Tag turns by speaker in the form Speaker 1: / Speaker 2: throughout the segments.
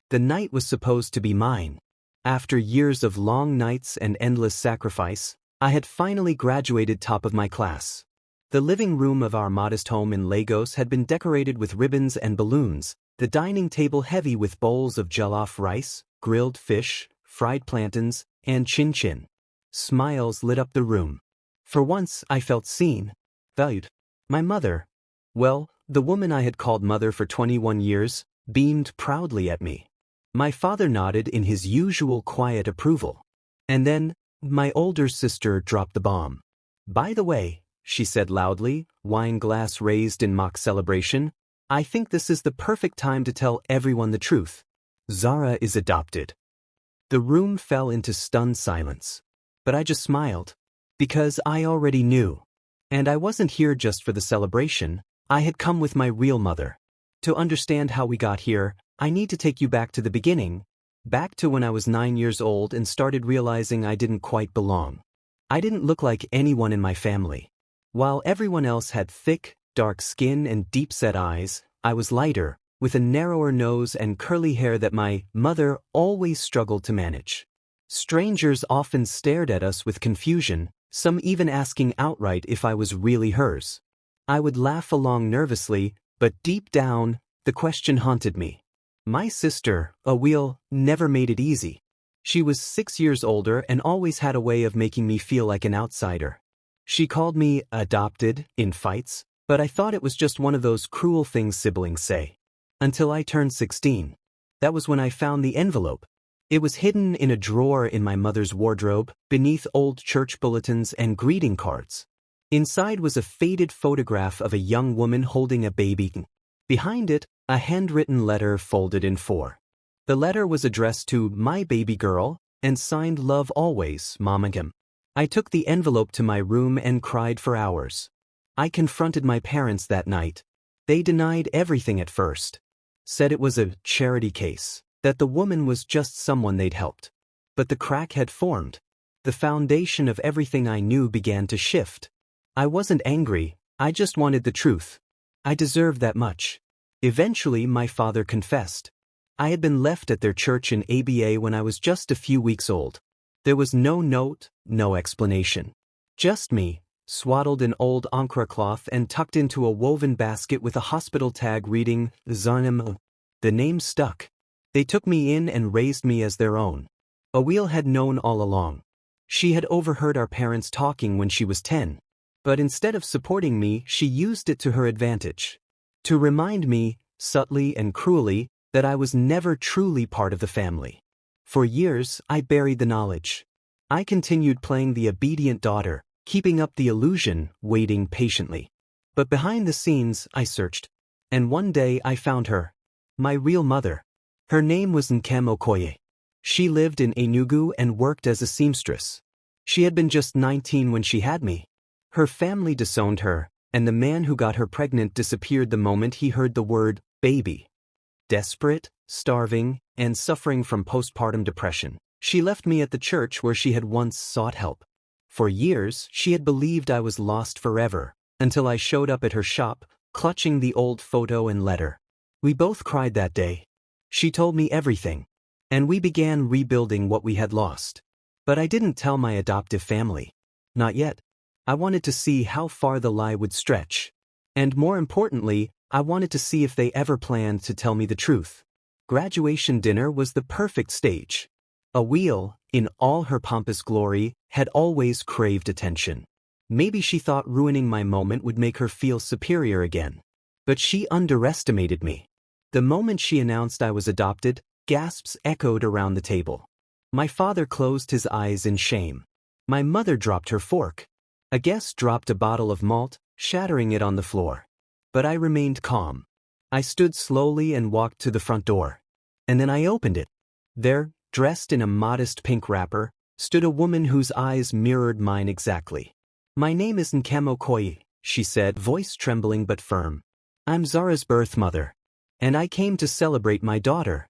Speaker 1: The night was supposed to be mine. After years of long nights and endless sacrifice, I had finally graduated top of my class. The living room of our modest home in Lagos had been decorated with ribbons and balloons, the dining table heavy with bowls of jollof rice, grilled fish, fried plantains, and chin-chin. Smiles lit up the room. For once, I felt seen, valued. My mother, well, the woman I had called mother for 21 years, beamed proudly at me. My father nodded in his usual quiet approval. And then, my older sister dropped the bomb. "By the way," she said loudly, wine glass raised in mock celebration, "I think this is the perfect time to tell everyone the truth. Zara is adopted." The room fell into stunned silence. But I just smiled. Because I already knew. And I wasn't here just for the celebration. I had come with my real mother. To understand how we got here, I need to take you back to the beginning, back to when I was 9 years old and started realizing I didn't quite belong. I didn't look like anyone in my family. While everyone else had thick, dark skin and deep-set eyes, I was lighter, with a narrower nose and curly hair that my mother always struggled to manage. Strangers often stared at us with confusion, some even asking outright if I was really hers. I would laugh along nervously, but deep down, the question haunted me. My sister, Awil, never made it easy. She was 6 years older and always had a way of making me feel like an outsider. She called me adopted in fights, but I thought it was just one of those cruel things siblings say. Until I turned 16. That was when I found the envelope. It was hidden in a drawer in my mother's wardrobe, beneath old church bulletins and greeting cards. Inside was a faded photograph of a young woman holding a baby. Behind it, a handwritten letter folded in 4. The letter was addressed to my baby girl and signed "Love Always, Mom and Kim." I took the envelope to my room and cried for hours. I confronted my parents that night. They denied everything at first. Said it was a charity case, that the woman was just someone they'd helped. But the crack had formed. The foundation of everything I knew began to shift. I wasn't angry, I just wanted the truth. I deserved that much. Eventually, my father confessed. I had been left at their church in ABA when I was just a few weeks old. There was no note, no explanation. Just me, swaddled in old Ankara cloth and tucked into a woven basket with a hospital tag reading, Zarnim. The name stuck. They took me in and raised me as their own. Awil had known all along. She had overheard our parents talking when she was 10. But instead of supporting me, she used it to her advantage. To remind me, subtly and cruelly, that I was never truly part of the family. For years, I buried the knowledge. I continued playing the obedient daughter, keeping up the illusion, waiting patiently. But behind the scenes, I searched. And one day I found her. My real mother. Her name was Nkem Okoye. She lived in Enugu and worked as a seamstress. She had been just 19 when she had me. Her family disowned her, and the man who got her pregnant disappeared the moment he heard the word baby. Desperate, starving, and suffering from postpartum depression, she left me at the church where she had once sought help. For years, she had believed I was lost forever, until I showed up at her shop, clutching the old photo and letter. We both cried that day. She told me everything, and we began rebuilding what we had lost. But I didn't tell my adoptive family. Not yet. I wanted to see how far the lie would stretch. And more importantly, I wanted to see if they ever planned to tell me the truth. Graduation dinner was the perfect stage. Awil, in all her pompous glory, had always craved attention. Maybe she thought ruining my moment would make her feel superior again. But she underestimated me. The moment she announced I was adopted, gasps echoed around the table. My father closed his eyes in shame. My mother dropped her fork. A guest dropped a bottle of malt, shattering it on the floor. But I remained calm. I stood slowly and walked to the front door. And then I opened it. There, dressed in a modest pink wrapper, stood a woman whose eyes mirrored mine exactly. "My name is Nkem Okoye," she said, voice trembling but firm. "I'm Zara's birth mother. And I came to celebrate my daughter."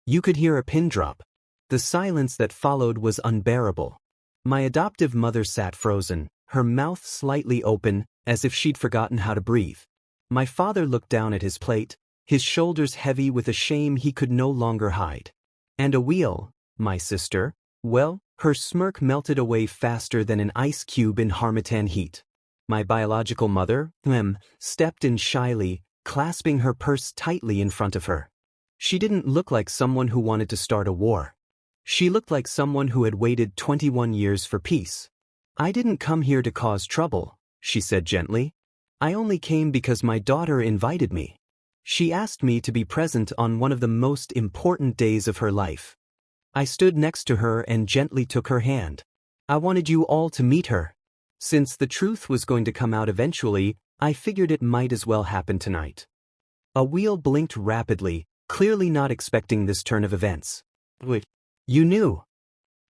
Speaker 1: You could hear a pin drop. The silence that followed was unbearable. My adoptive mother sat frozen, her mouth slightly open, as if she'd forgotten how to breathe. My father looked down at his plate, his shoulders heavy with a shame he could no longer hide. And a wheel, my sister, well, her smirk melted away faster than an ice cube in harmattan heat. My biological mother, stepped in shyly, clasping her purse tightly in front of her. She didn't look like someone who wanted to start a war. She looked like someone who had waited 21 years for peace. I didn't come here to cause trouble, she said gently. I only came because my daughter invited me. She asked me to be present on one of the most important days of her life. I stood next to her and gently took her hand. I wanted you all to meet her. Since the truth was going to come out eventually, I figured it might as well happen tonight. A wheel blinked rapidly, clearly not expecting this turn of events. Wait, you knew?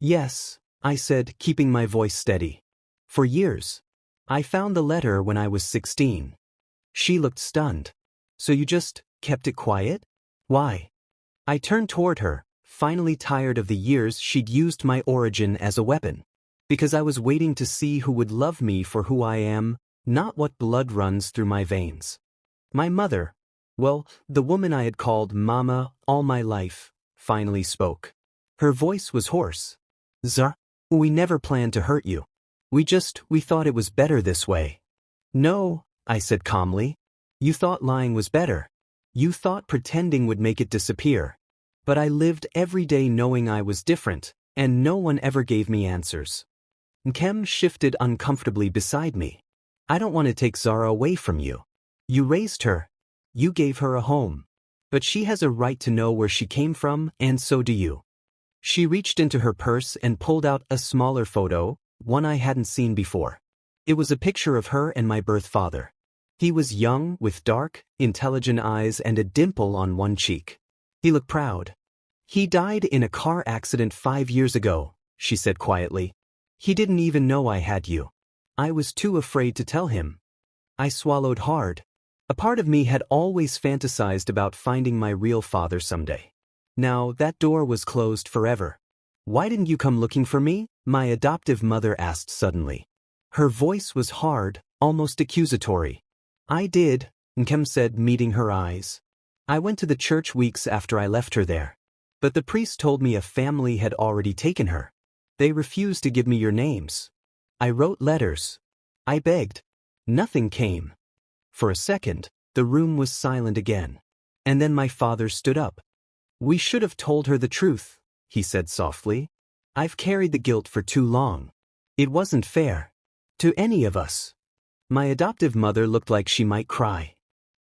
Speaker 1: Yes, I said, keeping my voice steady. For years. I found the letter when I was 16. She looked stunned. So you just kept it quiet? Why? I turned toward her, finally tired of the years she'd used my origin as a weapon. Because I was waiting to see who would love me for who I am, not what blood runs through my veins. My mother, well, the woman I had called Mama all my life, finally spoke. Her voice was hoarse. Zara, we never planned to hurt you. We thought it was better this way. No, I said calmly. You thought lying was better. You thought pretending would make it disappear. But I lived every day knowing I was different, and no one ever gave me answers. Nkem shifted uncomfortably beside me. I don't want to take Zara away from you. You raised her. You gave her a home. But she has a right to know where she came from, and so do you. She reached into her purse and pulled out a smaller photo, one I hadn't seen before. It was a picture of her and my birth father. He was young, with dark, intelligent eyes and a dimple on one cheek. He looked proud. He died in a car accident 5 years ago, she said quietly. He didn't even know I had you. I was too afraid to tell him. I swallowed hard. A part of me had always fantasized about finding my real father someday. Now that door was closed forever. Why didn't you come looking for me? My adoptive mother asked suddenly. Her voice was hard, almost accusatory. I did, Nkem said, meeting her eyes. I went to the church weeks after I left her there. But the priest told me a family had already taken her. They refused to give me your names. I wrote letters. I begged. Nothing came. For a second, the room was silent again. And then my father stood up. We should have told her the truth, he said softly. I've carried the guilt for too long. It wasn't fair. To any of us. My adoptive mother looked like she might cry.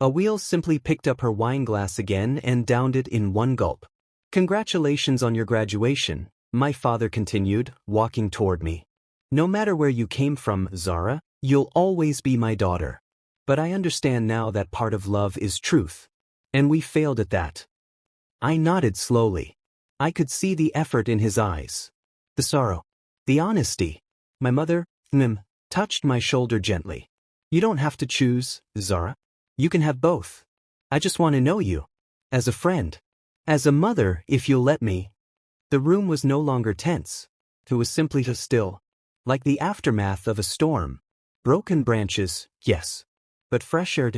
Speaker 1: A wheel simply picked up her wine glass again and downed it in one gulp. Congratulations on your graduation, my father continued, walking toward me. No matter where you came from, Zara, you'll always be my daughter. But I understand now that part of love is truth. And we failed at that. I nodded slowly. I could see the effort in his eyes. The sorrow. The honesty. My mother, touched my shoulder gently. You don't have to choose, Zara. You can have both. I just want to know you. As a friend. As a mother, if you'll let me. The room was no longer tense. It was simply still. Like the aftermath of a storm. Broken branches, yes. But fresh air.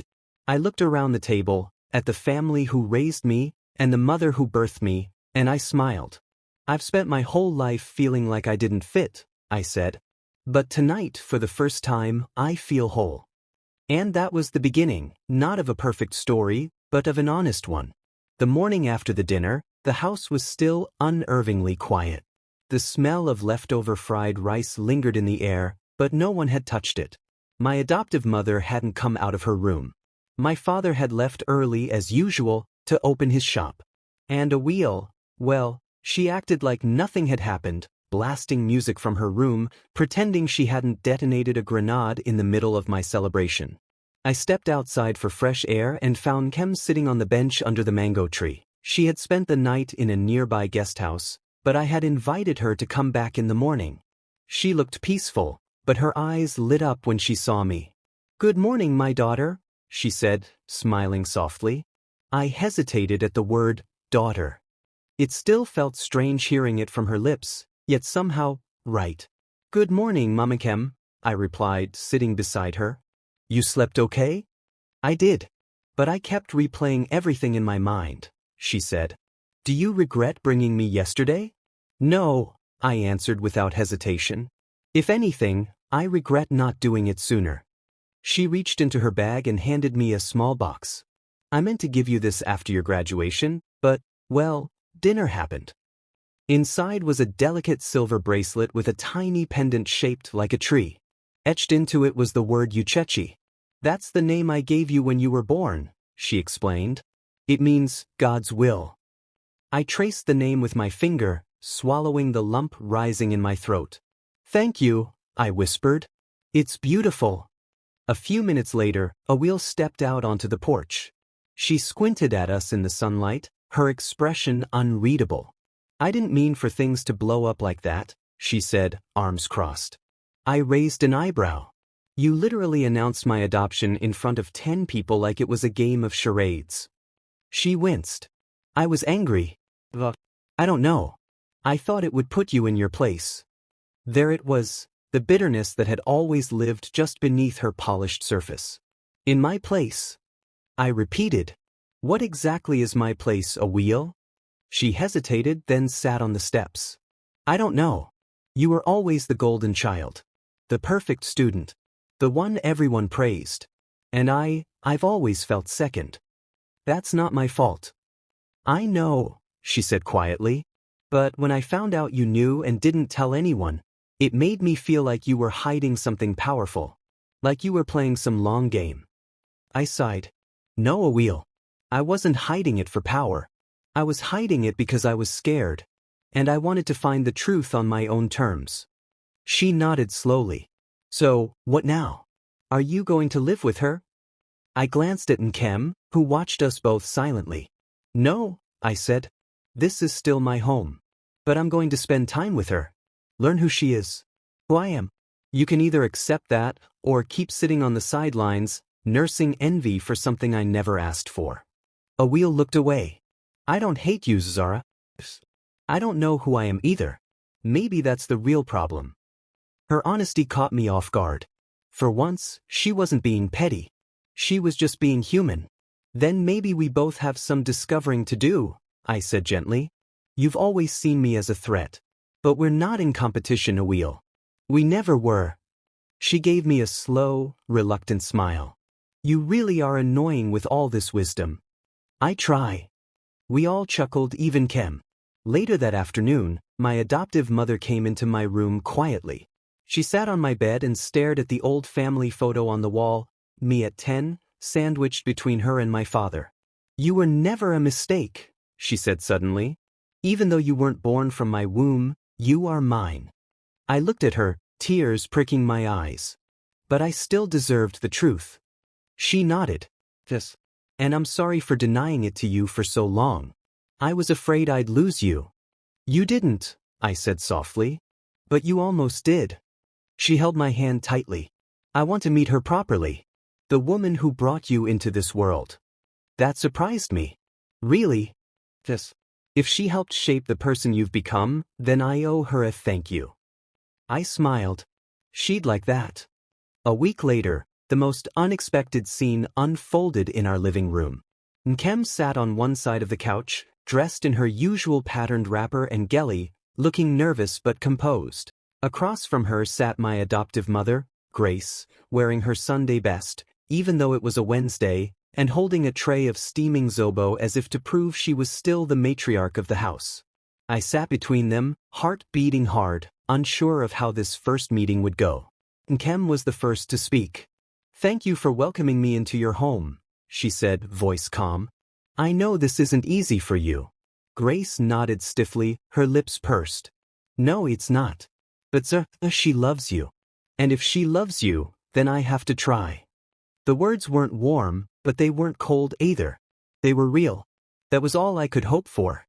Speaker 1: I looked around the table, at the family who raised me, and the mother who birthed me, and I smiled. I've spent my whole life feeling like I didn't fit, I said. But tonight, for the first time, I feel whole. And that was the beginning, not of a perfect story, but of an honest one. The morning after the dinner, the house was still unnervingly quiet. The smell of leftover fried rice lingered in the air, but no one had touched it. My adoptive mother hadn't come out of her room. My father had left early as usual to open his shop. And a wheel, well, she acted like nothing had happened, blasting music from her room, pretending she hadn't detonated a grenade in the middle of my celebration. I stepped outside for fresh air and found Kem sitting on the bench under the mango tree. She had spent the night in a nearby guest house, but I had invited her to come back in the morning. She looked peaceful, but her eyes lit up when she saw me. Good morning, my daughter, she said, smiling softly. I hesitated at the word, daughter. It still felt strange hearing it from her lips, yet somehow, right. Good morning, Mama Kem, I replied, sitting beside her. You slept okay? I did. But I kept replaying everything in my mind, she said. Do you regret bringing me yesterday? No, I answered without hesitation. If anything, I regret not doing it sooner. She reached into her bag and handed me a small box. I meant to give you this after your graduation, but, well, dinner happened. Inside was a delicate silver bracelet with a tiny pendant shaped like a tree. Etched into it was the word Uchechi. That's the name I gave you when you were born, she explained. It means God's will. I traced the name with my finger, swallowing the lump rising in my throat. Thank you, I whispered. It's beautiful. A few minutes later, Awil stepped out onto the porch. She squinted at us in the sunlight, her expression unreadable. I didn't mean for things to blow up like that, she said, arms crossed. I raised an eyebrow. You literally announced my adoption in front of 10 people like it was a game of charades. She winced. I was angry. I don't know. I thought it would put you in your place. There it was, the bitterness that had always lived just beneath her polished surface. In my place. I repeated. What exactly is my place, Awil? She hesitated, then sat on the steps. I don't know. You were always the golden child. The perfect student. The one everyone praised. And I've always felt second. That's not my fault. I know, she said quietly. But when I found out you knew and didn't tell anyone, it made me feel like you were hiding something powerful. Like you were playing some long game. I sighed. No, Awil. I wasn't hiding it for power. I was hiding it because I was scared. And I wanted to find the truth on my own terms. She nodded slowly. So, what now? Are you going to live with her? I glanced at Nkem, who watched us both silently. No, I said. This is still my home. But I'm going to spend time with her. Learn who she is. Who I am. You can either accept that, or keep sitting on the sidelines, nursing envy for something I never asked for. Awil looked away. I don't hate you, Zara. I don't know who I am either. Maybe that's the real problem. Her honesty caught me off guard. For once, she wasn't being petty. She was just being human. Then maybe we both have some discovering to do, I said gently. You've always seen me as a threat. But we're not in competition, Awil. We never were. She gave me a slow, reluctant smile. You really are annoying with all this wisdom. I try. We all chuckled, even Kem. Later that afternoon, my adoptive mother came into my room quietly. She sat on my bed and stared at the old family photo on the wall, me at 10, sandwiched between her and my father. You were never a mistake, she said suddenly. Even though you weren't born from my womb, you are mine. I looked at her, tears pricking my eyes. But I still deserved the truth. She nodded. Yes. And I'm sorry for denying it to you for so long. I was afraid I'd lose you. You didn't, I said softly. But you almost did. She held my hand tightly. I want to meet her properly. The woman who brought you into this world. That surprised me. Really? Yes. If she helped shape the person you've become, then I owe her a thank you. I smiled. She'd like that. A week later, the most unexpected scene unfolded in our living room. Nkem sat on one side of the couch, dressed in her usual patterned wrapper and ghillie, looking nervous but composed. Across from her sat my adoptive mother, Grace, wearing her Sunday best, even though it was a Wednesday, and holding a tray of steaming zobo as if to prove she was still the matriarch of the house. I sat between them, heart beating hard, unsure of how this first meeting would go. Nkem was the first to speak. Thank you for welcoming me into your home, she said, voice calm. I know this isn't easy for you. Grace nodded stiffly, her lips pursed. No, it's not. But she loves you. And if she loves you, then I have to try. The words weren't warm, but they weren't cold either. They were real. That was all I could hope for.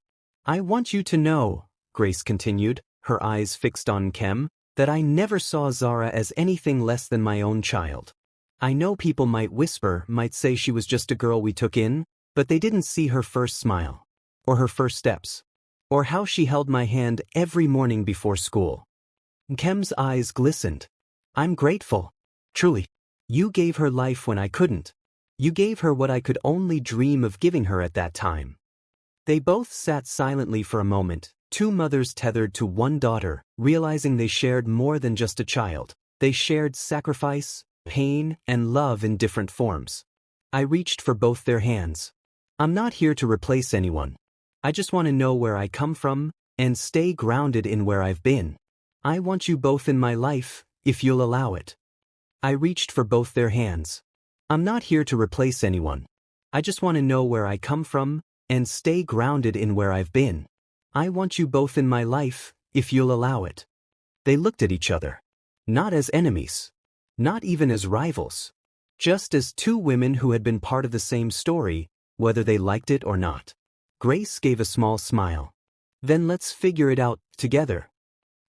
Speaker 1: I want you to know, Grace continued, her eyes fixed on Nkem, that I never saw Zara as anything less than my own child. I know people might whisper, might say she was just a girl we took in, but they didn't see her first smile, or her first steps, or how she held my hand every morning before school. Nkem's eyes glistened. I'm grateful. Truly. You gave her life when I couldn't. You gave her what I could only dream of giving her at that time. They both sat silently for a moment, two mothers tethered to one daughter, realizing they shared more than just a child. They shared sacrifice, pain, and love in different forms. I reached for both their hands. I'm not here to replace anyone. I just want to know where I come from and stay grounded in where I've been. I want you both in my life, if you'll allow it. I reached for both their hands. I'm not here to replace anyone. I just want to know where I come from and stay grounded in where I've been. I want you both in my life, if you'll allow it. They looked at each other. Not as enemies. Not even as rivals. Just as two women who had been part of the same story, whether they liked it or not. Grace gave a small smile. Then let's figure it out together.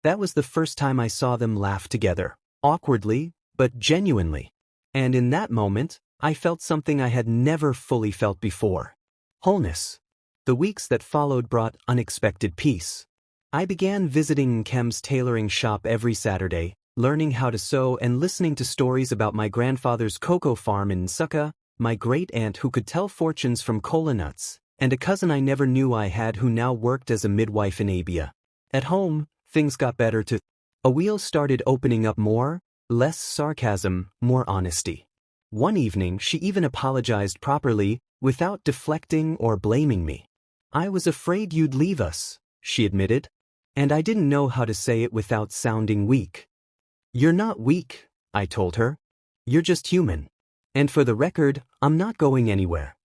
Speaker 1: That was the first time I saw them laugh together, awkwardly, but genuinely. And in that moment, I felt something I had never fully felt before. Wholeness. The weeks that followed brought unexpected peace. I began visiting Kem's tailoring shop every Saturday, learning how to sew and listening to stories about my grandfather's cocoa farm in Nsukka, my great-aunt who could tell fortunes from kola nuts, and a cousin I never knew I had who now worked as a midwife in Abia. At home, things got better too. A wheel started opening up more, less sarcasm, more honesty. One evening she even apologized properly, without deflecting or blaming me. I was afraid you'd leave us, she admitted. And I didn't know how to say it without sounding weak. You're not weak, I told her. You're just human. And for the record, I'm not going anywhere.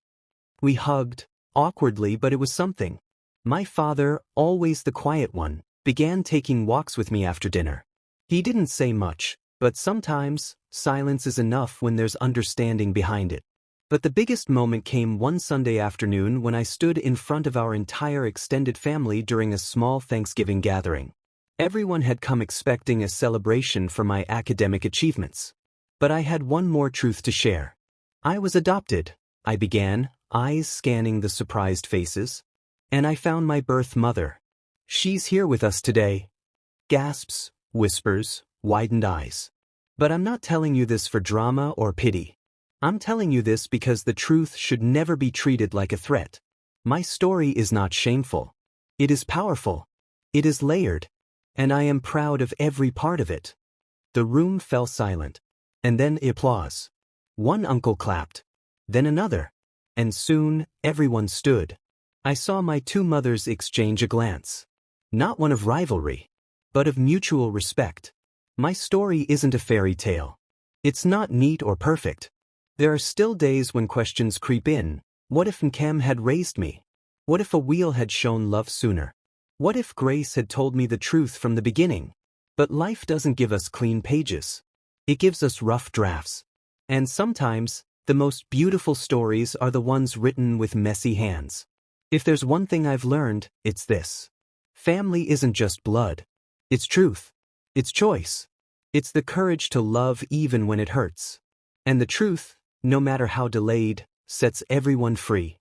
Speaker 1: We hugged, awkwardly, but it was something. My father, always the quiet one, began taking walks with me after dinner. He didn't say much, but sometimes, silence is enough when there's understanding behind it. But the biggest moment came one Sunday afternoon when I stood in front of our entire extended family during a small Thanksgiving gathering. Everyone had come expecting a celebration for my academic achievements. But I had one more truth to share. I was adopted, I began, eyes scanning the surprised faces. And I found my birth mother. She's here with us today. Gasps, whispers, widened eyes. But I'm not telling you this for drama or pity. I'm telling you this because the truth should never be treated like a threat. My story is not shameful. It is powerful. It is layered. And I am proud of every part of it. The room fell silent. And then applause. One uncle clapped. Then another. And soon, everyone stood. I saw my two mothers exchange a glance. Not one of rivalry, but of mutual respect. My story isn't a fairy tale. It's not neat or perfect. There are still days when questions creep in. What if Nkem had raised me? What if a wheel had shown love sooner? What if Grace had told me the truth from the beginning? But life doesn't give us clean pages. It gives us rough drafts. And sometimes, the most beautiful stories are the ones written with messy hands. If there's one thing I've learned, it's this. Family isn't just blood. It's truth. It's choice. It's the courage to love even when it hurts. And the truth, no matter how delayed, sets everyone free.